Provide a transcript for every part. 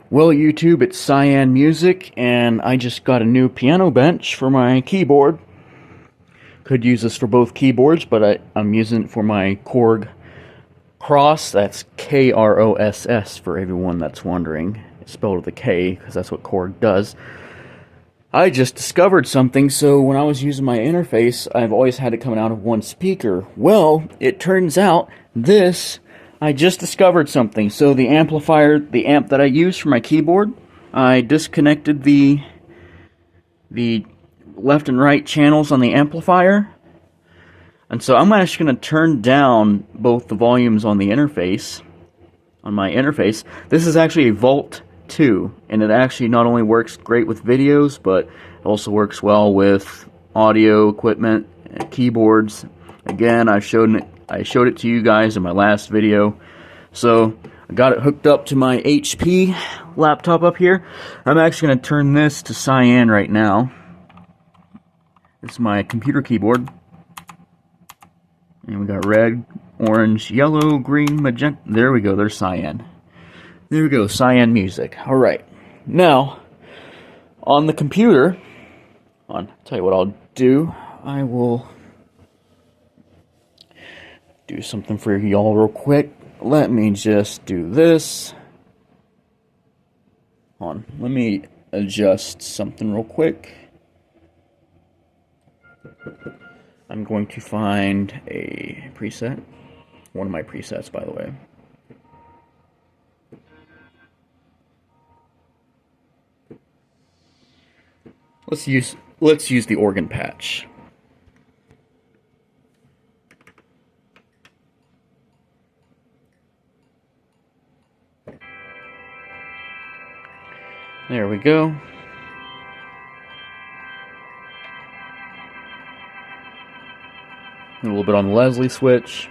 Well, YouTube, it's Cyan Music, and I just got a new piano bench for my keyboard. Could use this for both keyboards, but I'm using it for my Korg Kross. That's Kross for everyone that's wondering. It's spelled with a K, because that's what Korg does. I just discovered something, so when I was using my interface, I've always had it coming out of one speaker. Well, it turns out I just discovered something. So the amp that I use for my keyboard, I disconnected the left and right channels on the amplifier. And so I'm actually going to turn down both the volumes on the interface, on my interface. This is actually a Volt 2, and it actually not only works great with videos, but it also works well with audio equipment, keyboards. Again, I showed it to you guys in my last video. So I got it hooked up to my HP laptop up here. I'm actually going to turn this to cyan right now. This is my computer keyboard. And we got red, orange, yellow, green, magenta. There we go, there's cyan. There we go, Cyan Music. Alright, now, on the computer, I'll tell you what I'll do. I will do something for y'all real quick. Let me just do this. Hold on, let me adjust something real quick. I'm going to find a preset. One of my presets, by the way. Let's use the organ patch. There we go. A little bit on the Leslie switch.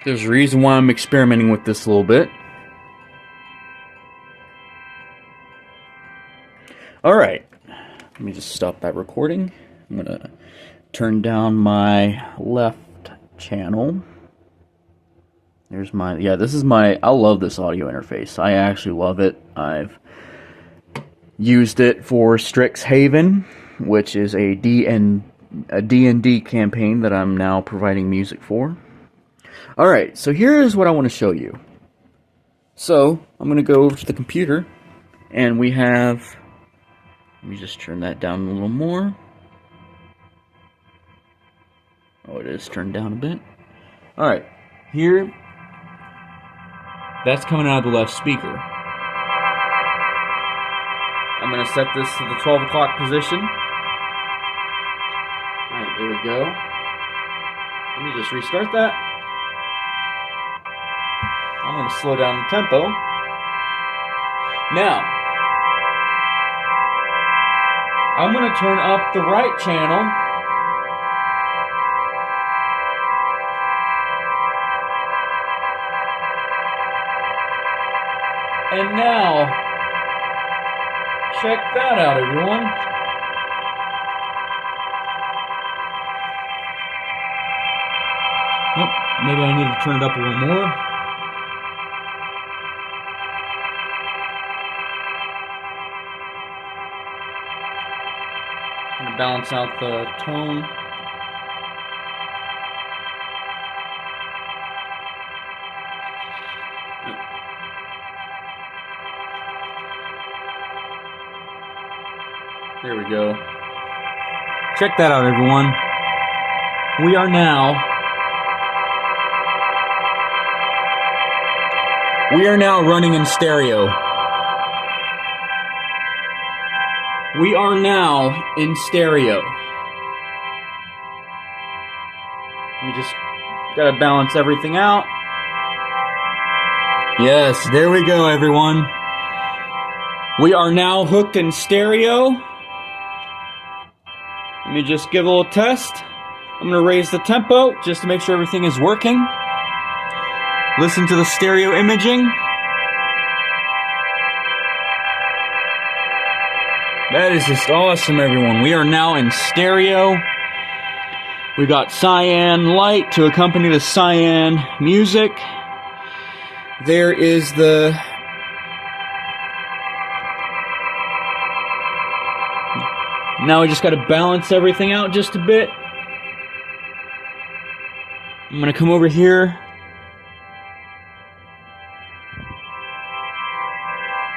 There's a reason why I'm experimenting with this a little bit. Alright, let me just stop that recording. I'm gonna turn down my left channel. There's this is I love this audio interface. I actually love it. I've used it for Strixhaven, which is a D&D campaign that I'm now providing music for. Alright, so here's what I want to show you. So, I'm going to go over to the computer, and we have, let me just turn that down a little more. Oh, it is turned down a bit. Alright, here, that's coming out of the left speaker. I'm going to set this to the 12 o'clock position. Alright, there we go. Let me just restart that. I'm going to slow down the tempo. Now, I'm going to turn up the right channel. And now, check that out, everyone. Oh, maybe I need to turn it up a little more. I'm going to balance out the tone. There we go. Check that out, everyone. We are now running in stereo. We are now in stereo. We just gotta balance everything out. Yes, there we go, everyone. We are now hooked in stereo. Let me just give a little test. I'm going to raise the tempo just to make sure everything is working. Listen to the stereo imaging. That is just awesome, everyone. We are now in stereo. We got cyan light to accompany the cyan music. There is the... Now we just got to balance everything out just a bit. I'm going to come over here.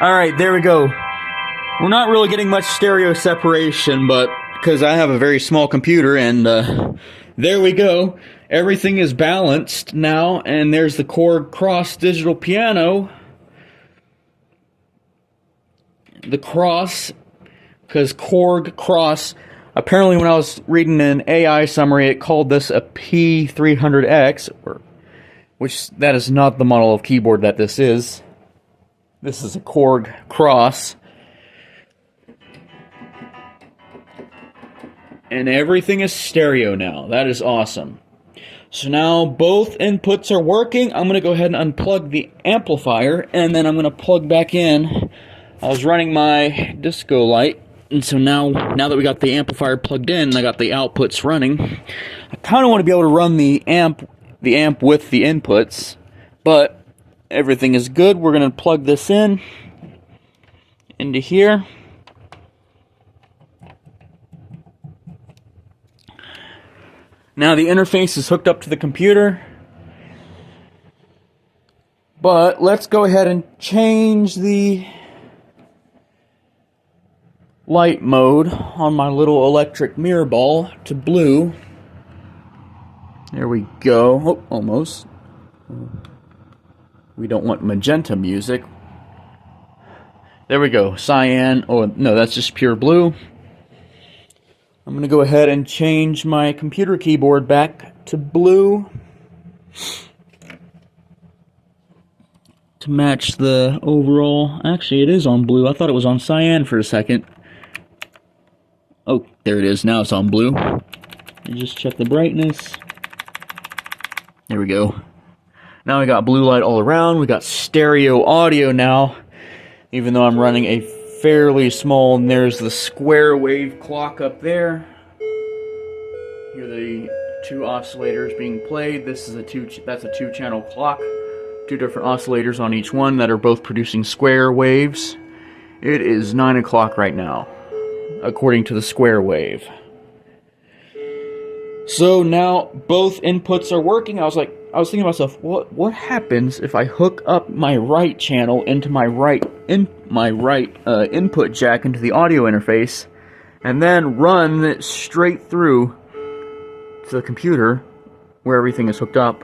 Alright, there we go. We're not really getting much stereo separation, but because I have a very small computer, and there we go. Everything is balanced now, and there's the Korg Cross digital piano. The Cross, because Korg Cross, apparently when I was reading an AI summary, it called this a P300X, which that is not the model of keyboard that this is. This is a Korg Cross. And everything is stereo now. That is awesome. So now both inputs are working. I'm going to go ahead and unplug the amplifier, and then I'm going to plug back in. I was running my disco light, and so now that we got the amplifier plugged in and I got the outputs running, I kind of want to be able to run the amp with the inputs, but everything is good. We're going to plug this into here. Now the interface is hooked up to the computer, but let's go ahead and change the light mode on my little electric mirror ball to blue. There we go. Oh, almost. We don't want magenta music. There we go. Cyan. Oh, no, that's just pure blue. I'm going to go ahead and change my computer keyboard back to blue to match the overall. Actually, it is on blue. I thought it was on cyan for a second. Oh, there it is. Now it's on blue. You just check the brightness. There we go. Now we got blue light all around. We got stereo audio now, even though I'm running a fairly small, and there's the square wave clock up there. Here are the two oscillators being played. This is that's a 2-channel clock. 2 different oscillators on each one that are both producing square waves. It is 9 o'clock right now, according to the square wave. So now both inputs are working. I was thinking to myself, what happens if I hook up my right channel into my right input jack into the audio interface, and then run it straight through to the computer where everything is hooked up.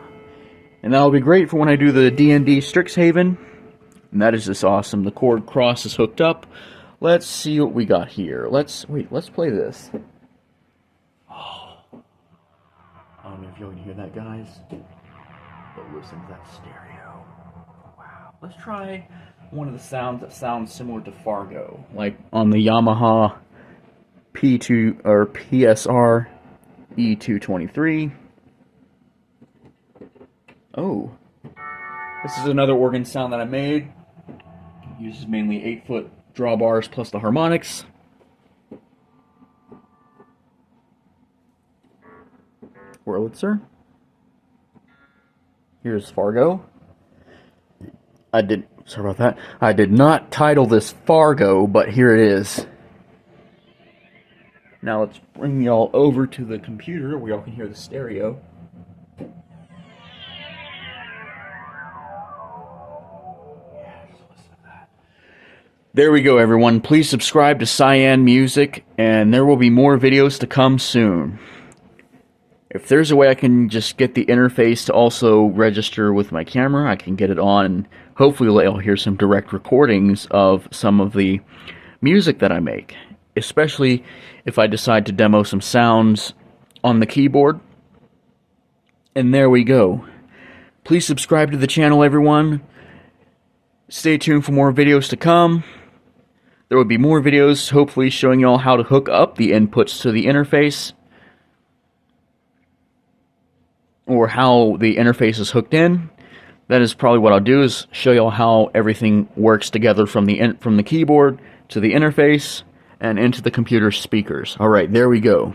And that'll be great for when I do the D&D Strixhaven. And that is just awesome. The Korg Cross is hooked up. Let's see what we got here. Let's play this. Oh, I don't know if you can hear that, guys, but listen to that stereo. Wow. Let's try one of the sounds that sounds similar to Fargo, like on the Yamaha P2 or PSR E223. Oh, this is another organ sound that I made. It uses mainly 8-foot drawbars plus the harmonics. Wurlitzer. Here's Fargo. Sorry about that. I did not title this Fargo, but here it is. Now let's bring y'all over to the computer where y'all can hear the stereo. There we go, everyone. Please subscribe to Cyan Music, and there will be more videos to come soon. If there's a way I can just get the interface to also register with my camera, I can get it on, and hopefully you'll hear some direct recordings of some of the music that I make, especially if I decide to demo some sounds on the keyboard. And there we go. Please subscribe to the channel, everyone. Stay tuned for more videos to come. There will be more videos, hopefully showing y'all how to hook up the inputs to the interface, or how the interface is hooked in. That is probably what I'll do, is show y'all how everything works together from the keyboard to the interface, and into the computer speakers. All right, there we go.